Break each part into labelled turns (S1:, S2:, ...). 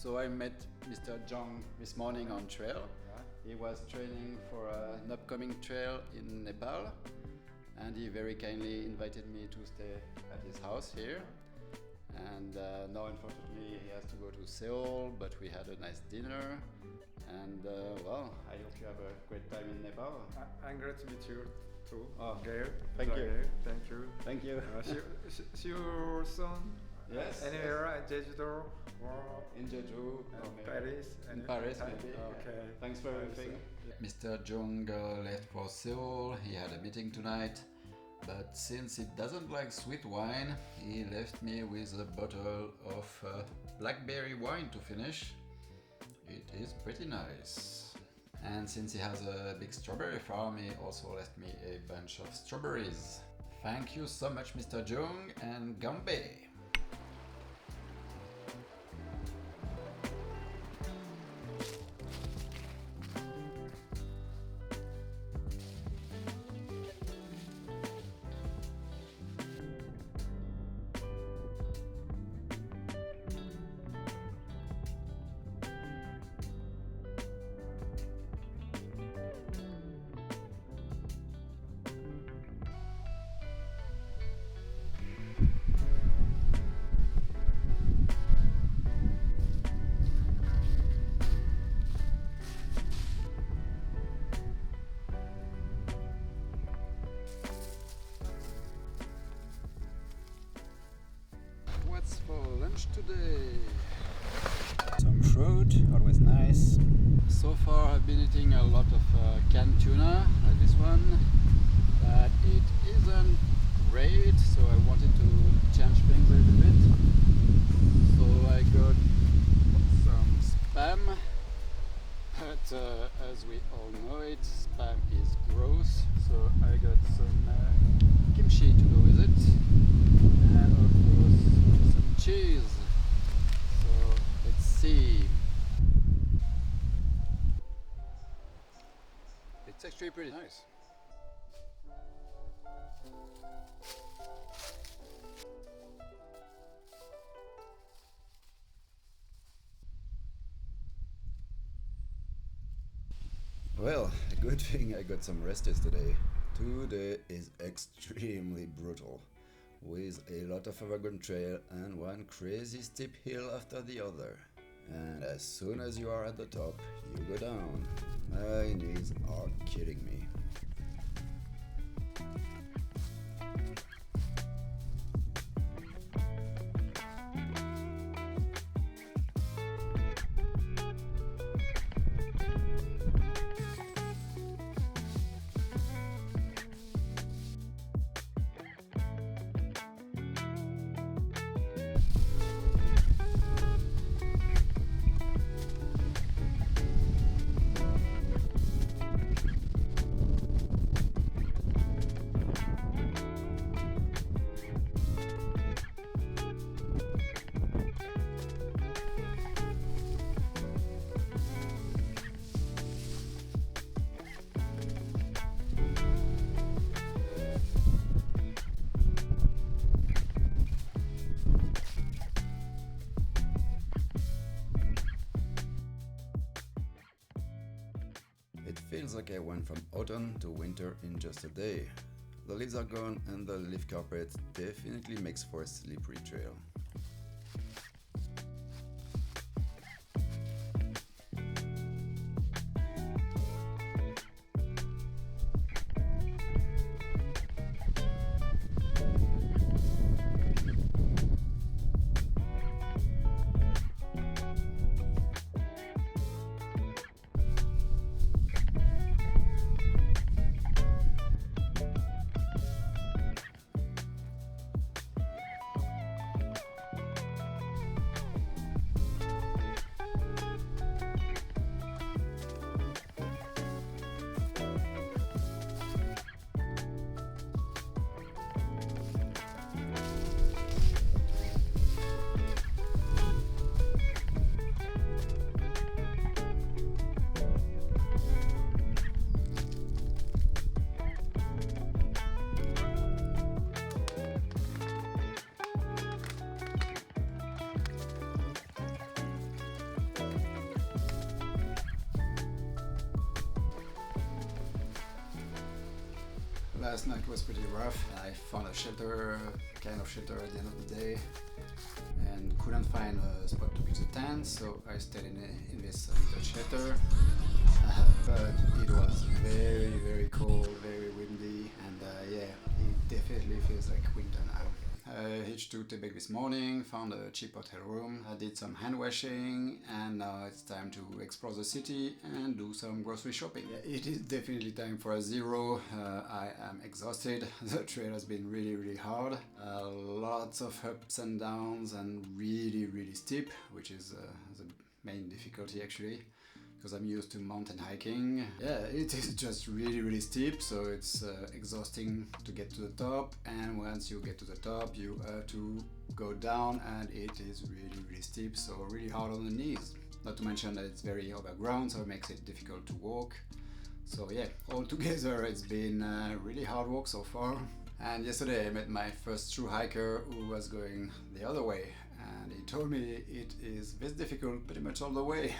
S1: So I met Mr. Jong this morning on trail. He was training for an upcoming trail in Nepal, and he very kindly invited me to stay at his house here. And now unfortunately he has to go to Seoul, but we had a nice dinner. And well, I hope you have a great time in Nepal.
S2: I'm glad to meet you too.
S1: Oh,
S2: Gail.
S1: thank you.
S2: Thank you.
S1: Thank you.
S2: See you soon.
S1: Yes.
S2: Anywhere at Jeju or
S1: in Jeju,
S2: Paris.
S1: In Paris, maybe.
S2: Okay.
S1: Thanks for everything. Mr. Jung left for Seoul. He had a meeting tonight, but since he doesn't like sweet wine, he left me with a bottle of blackberry wine to finish. It is pretty nice. And since he has a big strawberry farm, he also left me a bunch of strawberries. Thank you so much, Mr. Jung, and Gambe! What's for lunch today? Some fruit, always nice. So far I've been eating a lot of canned tuna, like this one, but it isn't great, so I wanted to change things a little bit. So I got some spam, but as we all know it, spam is gross, so I got some kimchi to go with it, and of course some cheese. So let's see. It's actually pretty nice. Well, a good thing I got some rest yesterday. Today is extremely brutal, with a lot of overgrown trail and one crazy steep hill after the other. And as soon as you are at the top, you go down. My knees are killing me. It feels like I went from autumn to winter in just a day. The leaves are gone and the leaf carpet definitely makes for a slippery trail. Last night was pretty rough. I found a shelter, kind of shelter at the end of the day, and couldn't find a spot to pitch the tent, so I stayed in this little shelter. But it was very, very cold, very windy, and yeah, it definitely feels like winter now. I hitched to Quebec this morning, found a cheap hotel room, I did some hand washing, and now it's time to explore the city and do some grocery shopping. Yeah, it is definitely time for a zero. I am exhausted. The trail has been really, really hard. Lots of ups and downs and really, really steep, which is the main difficulty actually, because I'm used to mountain hiking. Yeah, it is just really, really steep, so it's exhausting to get to the top, and once you get to the top you have to go down, and it is really, really steep, so really hard on the knees. Not to mention that it's very overgrown, so it makes it difficult to walk. So yeah, altogether it's been really hard work so far. And yesterday I met my first true hiker who was going the other way, and he told me it is this difficult pretty much all the way.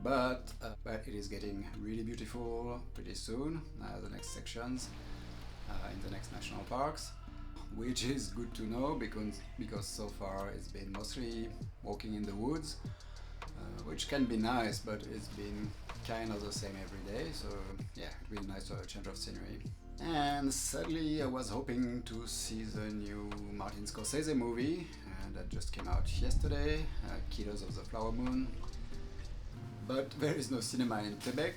S1: but it is getting really beautiful pretty soon, the next sections in the next national parks, which is good to know because so far it's been mostly walking in the woods, which can be nice, but it's been kind of the same every day, so yeah, it'd be nice to have a change of scenery. And sadly I was hoping to see the new Martin Scorsese movie that just came out yesterday, Killers of the Flower Moon, but there is no cinema in Quebec.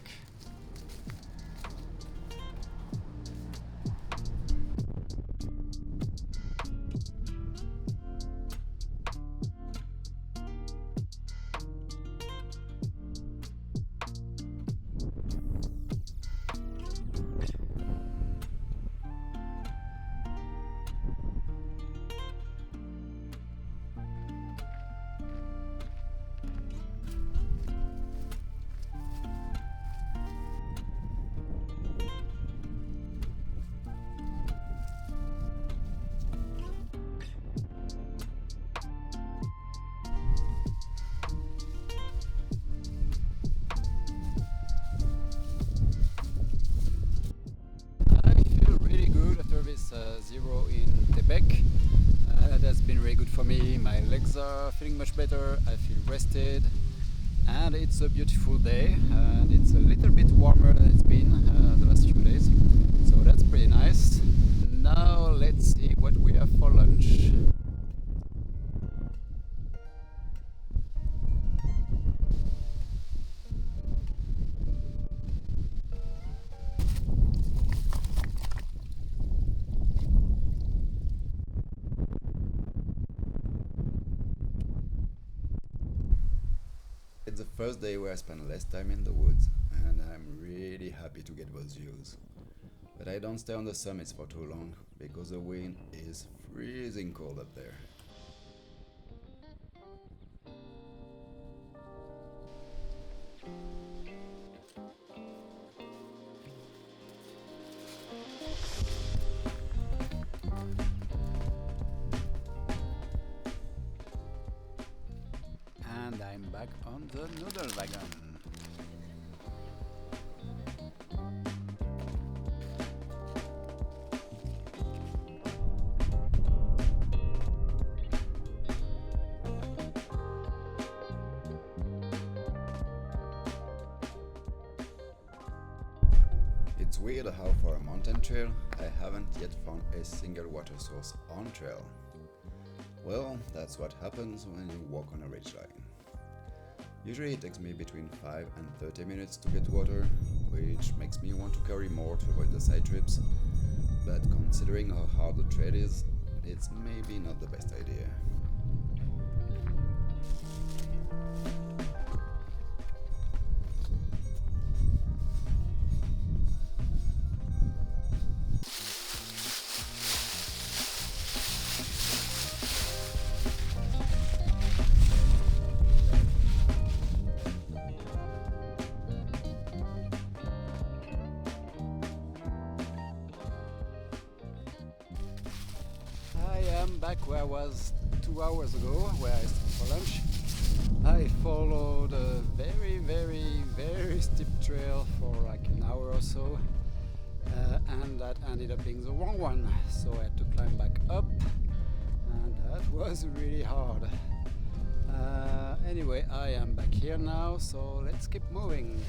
S1: Zero in Quebec. That's been really good for me. My legs are feeling much better, I feel rested, and it's a beautiful day, and it's a little bit warmer than it's been the last few days, so that's pretty nice. Now let's see what we have for lunch. It's the first day where I spend less time in the woods, and I'm really happy to get those views. But I don't stay on the summits for too long, because the wind is freezing cold up there. And I'm back on the noodle wagon. It's weird how for a mountain trail I haven't yet found a single water source on trail. Well, that's what happens when you walk on a ridgeline. Usually it takes me between 5 and 30 minutes to get water, which makes me want to carry more to avoid the side trips, but considering how hard the trail is, it's maybe not the best idea. I'm back where I was 2 hours ago, where I stopped for lunch. I followed a very steep trail for like an hour or so, and that ended up being the wrong one, so I had to climb back up, and that was really hard. Anyway, I am back here now, so let's keep moving.